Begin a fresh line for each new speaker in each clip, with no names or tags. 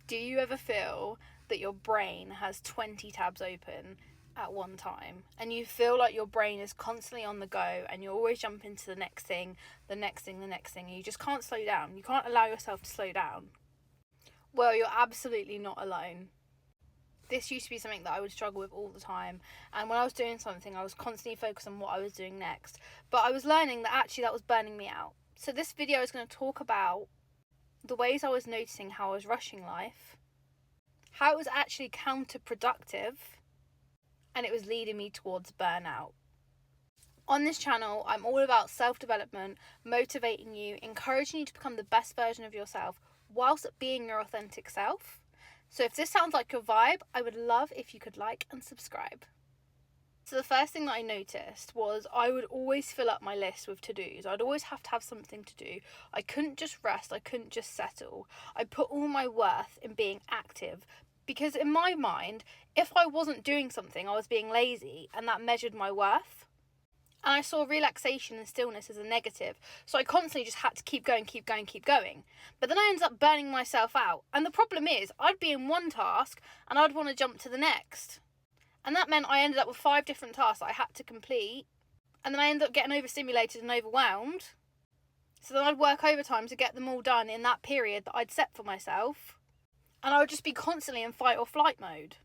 Do you ever feel that your brain has 20 tabs open at one time, and you feel like your brain is constantly on the go and you always jump into the next thing, and you just can't slow down? You can't allow yourself to slow down. Well, you're absolutely not alone. This used to be something that I would struggle with all the time, and when I was doing something, I was constantly focused on what I was doing next, but I was learning that actually that was burning me out. So this video is going to talk about the ways I was noticing how I was rushing life, how it was actually counterproductive, and it was leading me towards burnout. On this channel, I'm all about self-development, motivating you, encouraging you to become the best version of yourself whilst being your authentic self. So if this sounds like your vibe, I would love if you could like and subscribe. So the first thing that I noticed was I would always fill up my list with to-dos. I'd always have to have something to do. I couldn't just rest, I couldn't just settle. I put all my worth in being active, because in my mind, if I wasn't doing something, I was being lazy, and that measured my worth. And I saw relaxation and stillness as a negative, so I constantly just had to keep going. But then I ended up burning myself out, and the problem is I'd be in one task and I'd want to jump to the next. And that meant I ended up with 5 different tasks that I had to complete. And then I ended up getting overstimulated and overwhelmed. So then I'd work overtime to get them all done in that period that I'd set for myself. And I would just be constantly in fight or flight mode,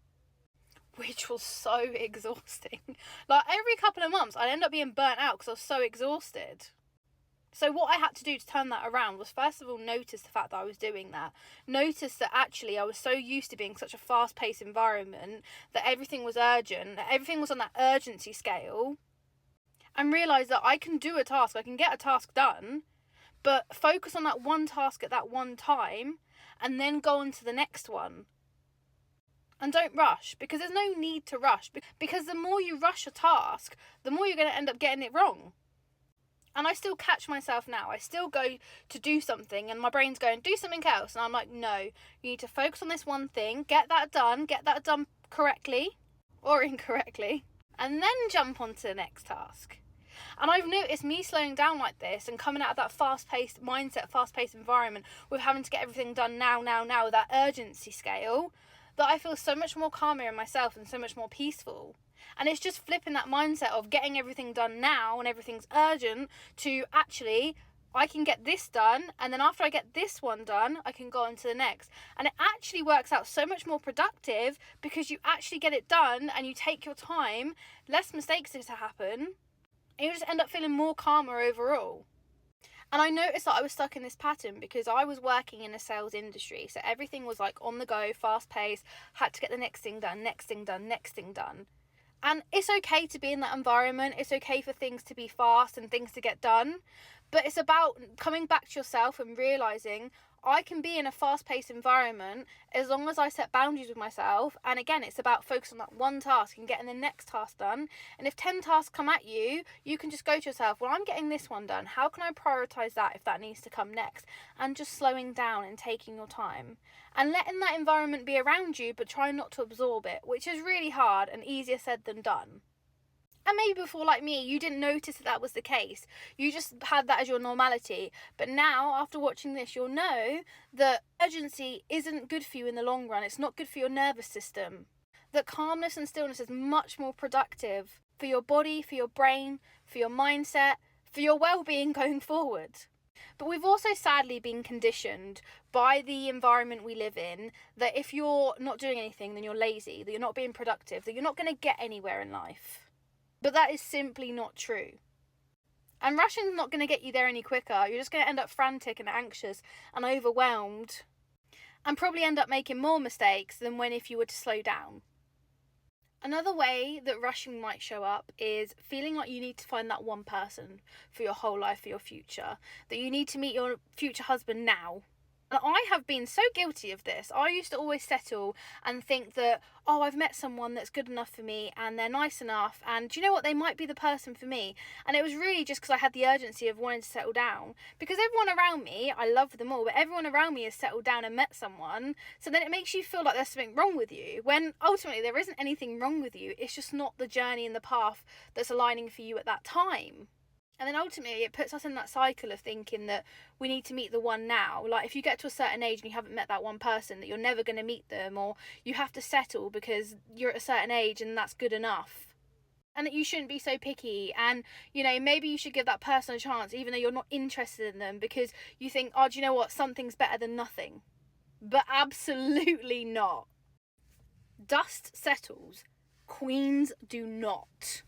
which was so exhausting. Like every couple of months, I'd end up being burnt out because I was so exhausted. So what I had to do to turn that around was first of all notice the fact that I was doing that. Notice that actually I was so used to being such a fast-paced environment that everything was urgent, that everything was on that urgency scale, and realise that I can do a task, I can get a task done, but focus on that one task at that one time and then go on to the next one. And don't rush, because there's no need to rush, because the more you rush a task, the more you're going to end up getting it wrong. And I still catch myself now. I still go to do something and my brain's going, do something else. And I'm like, no, you need to focus on this one thing, get that done correctly or incorrectly, and then jump on to the next task. And I've noticed me slowing down like this and coming out of that fast-paced mindset, fast-paced environment with having to get everything done now, that urgency scale, that I feel so much more calmer in myself and so much more peaceful. And it's just flipping that mindset of getting everything done now and everything's urgent to actually, I can get this done, and then after I get this one done, I can go on to the next. And it actually works out so much more productive because you actually get it done and you take your time, less mistakes to happen, and you just end up feeling more calmer overall. And I noticed that I was stuck in this pattern because I was working in a sales industry. So everything was like on the go, fast paced, had to get the next thing done. And it's okay to be in that environment. It's okay for things to be fast and things to get done. But it's about coming back to yourself and realising I can be in a fast-paced environment as long as I set boundaries with myself. And again, it's about focusing on that one task and getting the next task done. And if 10 tasks come at you, you can just go to yourself, well, I'm getting this one done. How can I prioritise that if that needs to come next? And just slowing down and taking your time. And letting that environment be around you, but trying not to absorb it, which is really hard and easier said than done. And maybe before, like me, you didn't notice that was the case. You just had that as your normality. But now, after watching this, you'll know that urgency isn't good for you in the long run. It's not good for your nervous system. That calmness and stillness is much more productive for your body, for your brain, for your mindset, for your well-being going forward. But we've also sadly been conditioned by the environment we live in that if you're not doing anything, then you're lazy, that you're not being productive, that you're not going to get anywhere in life. But that is simply not true. And rushing is not going to get you there any quicker. You're just going to end up frantic and anxious and overwhelmed, and probably end up making more mistakes than if you were to slow down. Another way that rushing might show up is feeling like you need to find that one person for your whole life, for your future. That you need to meet your future husband now. And I have been so guilty of this. I used to always settle and think that, oh, I've met someone that's good enough for me and they're nice enough, and do you know what, they might be the person for me. And it was really just because I had the urgency of wanting to settle down. Because everyone around me, I love them all, but everyone around me has settled down and met someone. So then it makes you feel like there's something wrong with you, when ultimately there isn't anything wrong with you. It's just not the journey and the path that's aligning for you at that time. And then ultimately it puts us in that cycle of thinking that we need to meet the one now. Like if you get to a certain age and you haven't met that one person, that you're never going to meet them, or you have to settle because you're at a certain age and that's good enough. And that you shouldn't be so picky, and maybe you should give that person a chance even though you're not interested in them, because you think, oh, do you know what, something's better than nothing. But absolutely not. Dust settles, queens do not.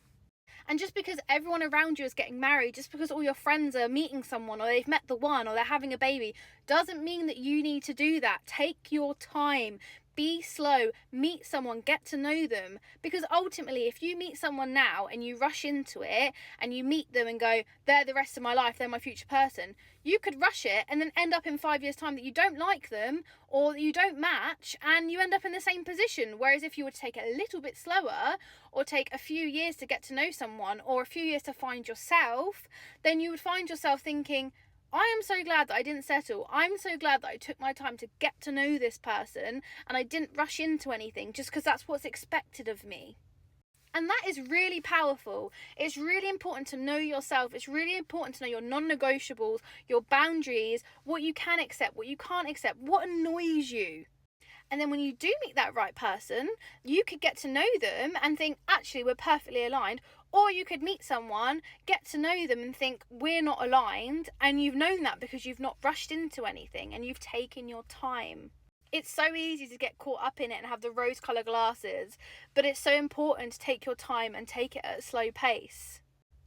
And just because everyone around you is getting married, just because all your friends are meeting someone, or they've met the one, or they're having a baby, doesn't mean that you need to do that. Take your time. Be slow, meet someone, get to know them. Because ultimately, if you meet someone now and you rush into it and you meet them and go, they're the rest of my life, they're my future person, you could rush it and then end up in 5 years' time that you don't like them or that you don't match, and you end up in the same position. Whereas if you were to take it a little bit slower, or take a few years to get to know someone, or a few years to find yourself, then you would find yourself thinking, I am so glad that I didn't settle. I'm so glad that I took my time to get to know this person and I didn't rush into anything just because that's what's expected of me. And that is really powerful. It's really important to know yourself. It's really important to know your non-negotiables, your boundaries, what you can accept, what you can't accept, what annoys you. And then when you do meet that right person, you could get to know them and think, actually, we're perfectly aligned. Or you could meet someone, get to know them and think, we're not aligned. And you've known that because you've not rushed into anything and you've taken your time. It's so easy to get caught up in it and have the rose-coloured glasses. But it's so important to take your time and take it at a slow pace.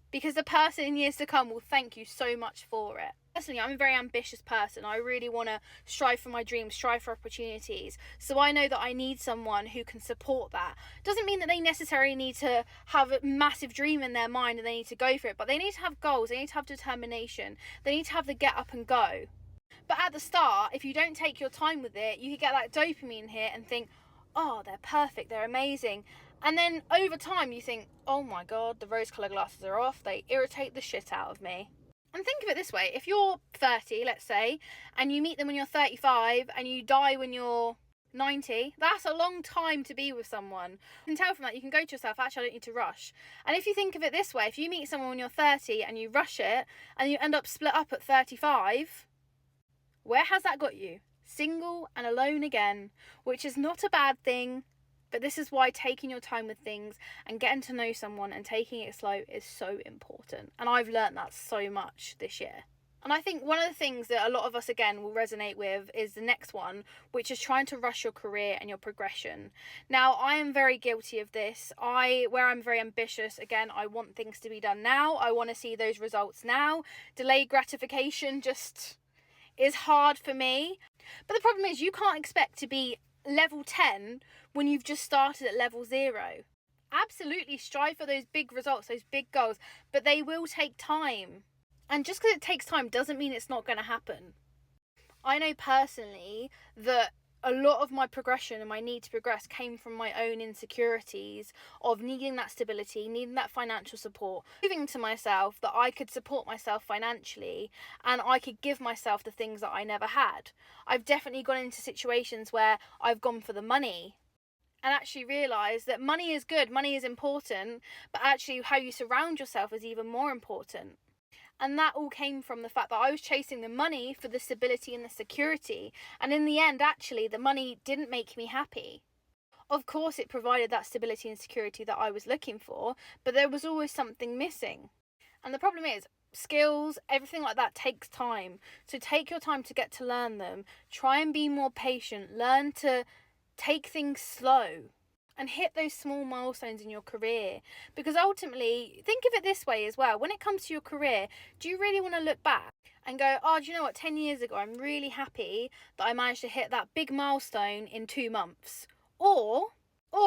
Because the person in years to come will thank you so much for it. Personally, I'm a very ambitious person. I really want to strive for my dreams, strive for opportunities. So I know that I need someone who can support that. Doesn't mean that they necessarily need to have a massive dream in their mind and they need to go for it, but they need to have goals, they need to have determination, they need to have the get up and go. But at the start, if you don't take your time with it, you could get that dopamine hit and think, oh, they're perfect, they're amazing. And then over time you think, oh my God, the rose-coloured glasses are off, they irritate the shit out of me. And think of it this way, if you're 30, let's say, and you meet them when you're 35 and you die when you're 90, that's a long time to be with someone. You can tell from that, you can go to yourself, actually I don't need to rush. And if you think of it this way, if you meet someone when you're 30 and you rush it and you end up split up at 35, where has that got you? Single and alone again, which is not a bad thing. But this is why taking your time with things and getting to know someone and taking it slow is so important. And I've learned that so much this year. And I think one of the things that a lot of us, again, will resonate with is the next one, which is trying to rush your career and your progression. Now, I am very guilty of this. Where I'm very ambitious, again, I want things to be done now. I want to see those results now. Delayed gratification just is hard for me. But the problem is you can't expect to be level 10 when you've just started at level 0. Absolutely strive for those big results, those big goals, but they will take time. And just because it takes time doesn't mean it's not going to happen. I know personally that a lot of my progression and my need to progress came from my own insecurities of needing that stability, needing that financial support, proving to myself that I could support myself financially and I could give myself the things that I never had. I've definitely gone into situations where I've gone for the money and actually realised that money is good, money is important, but actually how you surround yourself is even more important. And that all came from the fact that I was chasing the money for the stability and the security. And in the end, actually, the money didn't make me happy. Of course, it provided that stability and security that I was looking for, but there was always something missing. And the problem is, skills, everything like that takes time. So take your time to get to learn them. Try and be more patient. Learn to take things slow. And hit those small milestones in your career. Because ultimately, think of it this way as well. When it comes to your career, do you really want to look back and go, oh, do you know what, 10 years ago, I'm really happy that I managed to hit that big milestone in 2 months? Or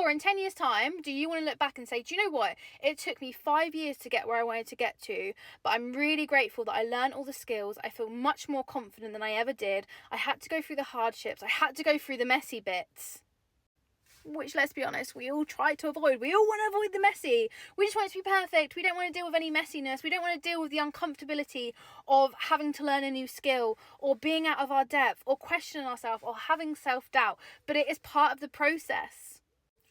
in 10 years' time, do you want to look back and say, do you know what, it took me 5 years to get where I wanted to get to, but I'm really grateful that I learned all the skills. I feel much more confident than I ever did. I had to go through the hardships. I had to go through the messy bits. Which, let's be honest, we all try to avoid. We all want to avoid the messy. We just want it to be perfect. We don't want to deal with any messiness. We don't want to deal with the uncomfortability of having to learn a new skill or being out of our depth or questioning ourselves or having self-doubt. But it is part of the process.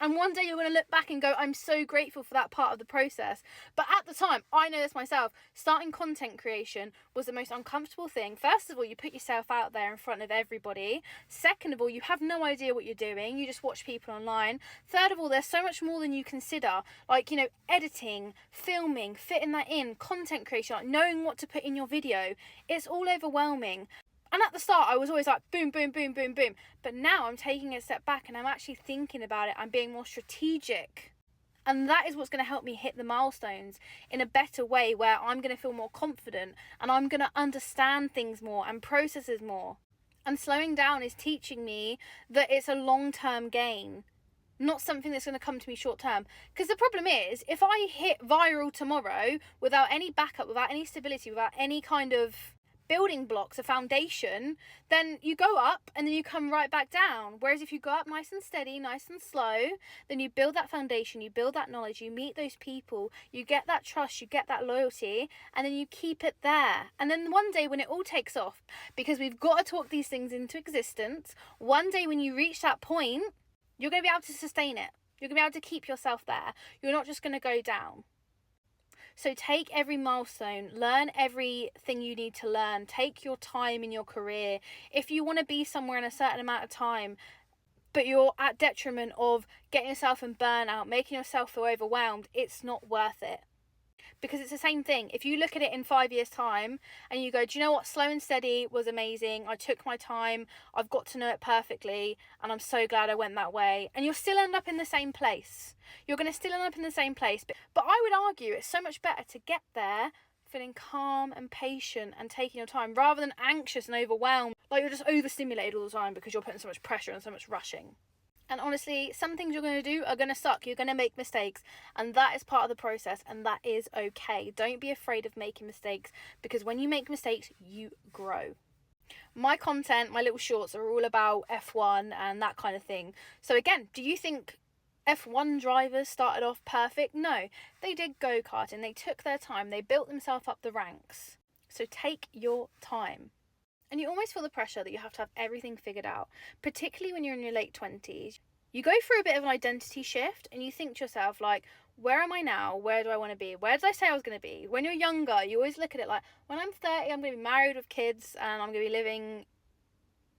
And one day you're going to look back and go, I'm so grateful for that part of the process. But at the time, I know this myself, starting content creation was the most uncomfortable thing. First of all, you put yourself out there in front of everybody. Second of all, you have no idea what you're doing. You just watch people online. Third of all, there's so much more than you consider. Like, editing, filming, fitting that in, content creation, like knowing what to put in your video. It's all overwhelming. And at the start, I was always like, boom, boom, boom, boom, boom. But now I'm taking a step back and I'm actually thinking about it. I'm being more strategic. And that is what's going to help me hit the milestones in a better way, where I'm going to feel more confident and I'm going to understand things more and processes more. And slowing down is teaching me that it's a long-term gain, not something that's going to come to me short term. Because the problem is, if I hit viral tomorrow without any backup, without any stability, without any kind of building blocks, a foundation, then you go up and then you come right back down. Whereas if you go up nice and steady, nice and slow, then you build that foundation, you build that knowledge, you meet those people, you get that trust, you get that loyalty, and then you keep it there. And then one day when it all takes off, because we've got to talk these things into existence, one day when you reach that point, you're going to be able to sustain it. You're going to be able to keep yourself there. You're not just going to go down. So take every milestone, learn everything you need to learn, take your time in your career. If you want to be somewhere in a certain amount of time, but you're at detriment of getting yourself in burnout, making yourself feel overwhelmed, it's not worth it. Because it's the same thing. If you look at it in 5 years' time and you go, do you know what? Slow and steady was amazing. I took my time. I've got to know it perfectly. And I'm so glad I went that way. And you'll still end up in the same place. You're going to still end up in the same place. But I would argue it's so much better to get there feeling calm and patient and taking your time, rather than anxious and overwhelmed. Like you're just overstimulated all the time because you're putting so much pressure and so much rushing. And honestly, some things you're going to do are going to suck. You're going to make mistakes. And that is part of the process. And that is okay. Don't be afraid of making mistakes, because when you make mistakes, you grow. My content, my little shorts are all about F1 and that kind of thing. So again, do you think F1 drivers started off perfect? No. They did go-karting. They took their time. They built themselves up the ranks. So take your time. And you almost feel the pressure that you have to have everything figured out, particularly when you're in your late 20s. You go through a bit of an identity shift and you think to yourself, like, where am I now? Where do I want to be? Where did I say I was going to be? When you're younger, you always look at it like, when I'm 30, I'm going to be married with kids and I'm going to be living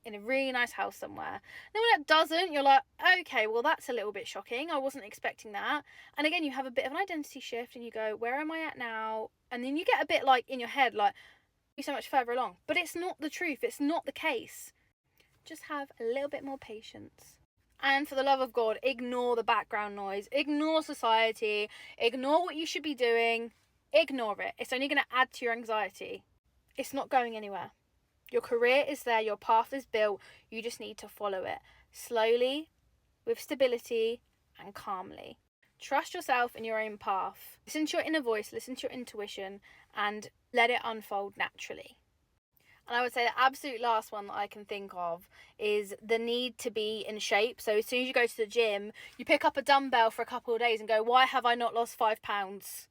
in a really nice house somewhere. Then when it doesn't, you're like, okay, well, that's a little bit shocking. I wasn't expecting that. And again, you have a bit of an identity shift and you go, where am I at now? And then you get a bit like in your head, like, so much further along. But it's not the truth. It's not the case. Just have a little bit more patience. And for the love of God, ignore the background noise. Ignore society. Ignore what you should be doing. Ignore it. It's only going to add to your anxiety. It's not going anywhere. Your career is there. Your path is built. You just need to follow it slowly, with stability and calmly. Trust yourself in your own path. Listen to your inner voice, listen to your intuition, and let it unfold naturally. And I would say the absolute last one that I can think of is the need to be in shape. So as soon as you go to the gym, you pick up a dumbbell for a couple of days and go, why have I not lost 5 pounds?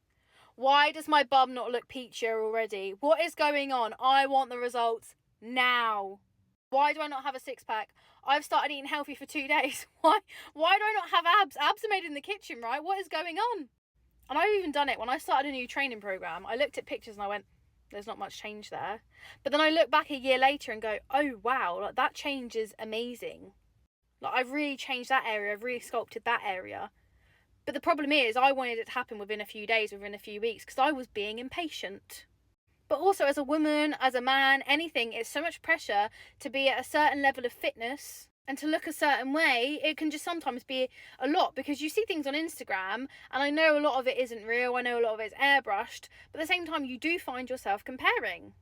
Why does my bum not look peachier already? What is going on? I want the results now. Why do I not have a six-pack? I've started eating healthy for 2 days. Why do I not have abs? Abs are made in the kitchen, right? What is going on? And I've even done it. When I started a new training program, I looked at pictures and I went, there's not much change there. But then I look back a year later and go, oh, wow, like that change is amazing. Like I've really changed that area. I've really sculpted that area. But the problem is I wanted it to happen within a few days, within a few weeks, because I was being impatient. But also as a woman, as a man, anything, it's so much pressure to be at a certain level of fitness and to look a certain way. It can just sometimes be a lot, because you see things on Instagram and I know a lot of it isn't real. I know a lot of it is airbrushed, but at the same time you do find yourself comparing.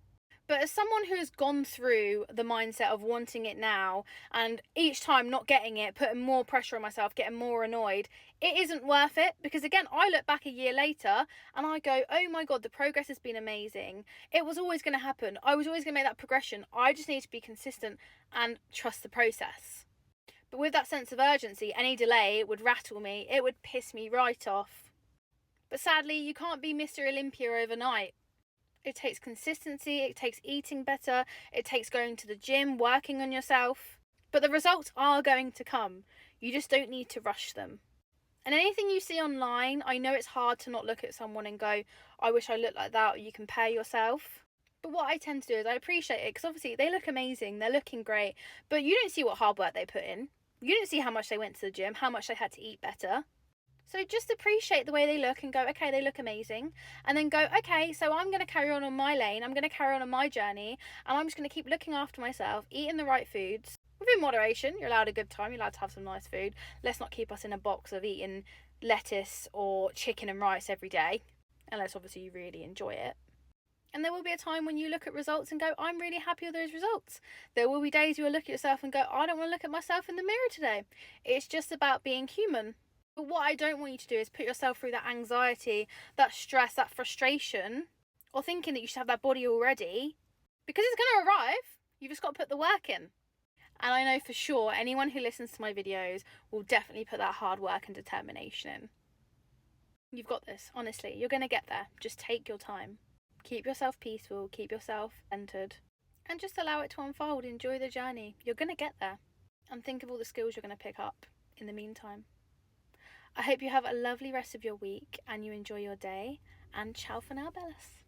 But as someone who has gone through the mindset of wanting it now and each time not getting it, putting more pressure on myself, getting more annoyed, it isn't worth it. Because again, I look back a year later and I go, oh my God, the progress has been amazing. It was always going to happen. I was always going to make that progression. I just need to be consistent and trust the process. But with that sense of urgency, any delay would rattle me. It would piss me right off. But sadly, you can't be Mr. Olympia overnight. It takes consistency, it takes eating better, it takes going to the gym, working on yourself. But the results are going to come. You just don't need to rush them. And anything you see online, I know it's hard to not look at someone and go, I wish I looked like that, or you compare yourself. But what I tend to do is I appreciate it, because obviously they look amazing, they're looking great, but you don't see what hard work they put in. You don't see how much they went to the gym, how much they had to eat better. So just appreciate the way they look and go, okay, they look amazing. And then go, okay, so I'm going to carry on my lane. I'm going to carry on my journey. And I'm just going to keep looking after myself, eating the right foods. Within moderation, you're allowed a good time. You're allowed to have some nice food. Let's not keep us in a box of eating lettuce or chicken and rice every day. Unless obviously you really enjoy it. And there will be a time when you look at results and go, I'm really happy with those results. There will be days you will look at yourself and go, I don't want to look at myself in the mirror today. It's just about being human. But what I don't want you to do is put yourself through that anxiety, that stress, that frustration, or thinking that you should have that body already, because it's going to arrive. You've just got to put the work in. And I know for sure anyone who listens to my videos will definitely put that hard work and determination in. You've got this, honestly. You're going to get there. Just take your time. Keep yourself peaceful, keep yourself centered, and just allow it to unfold. Enjoy the journey. You're going to get there. And think of all the skills you're going to pick up in the meantime. I hope you have a lovely rest of your week and you enjoy your day. And ciao for now, Bellas.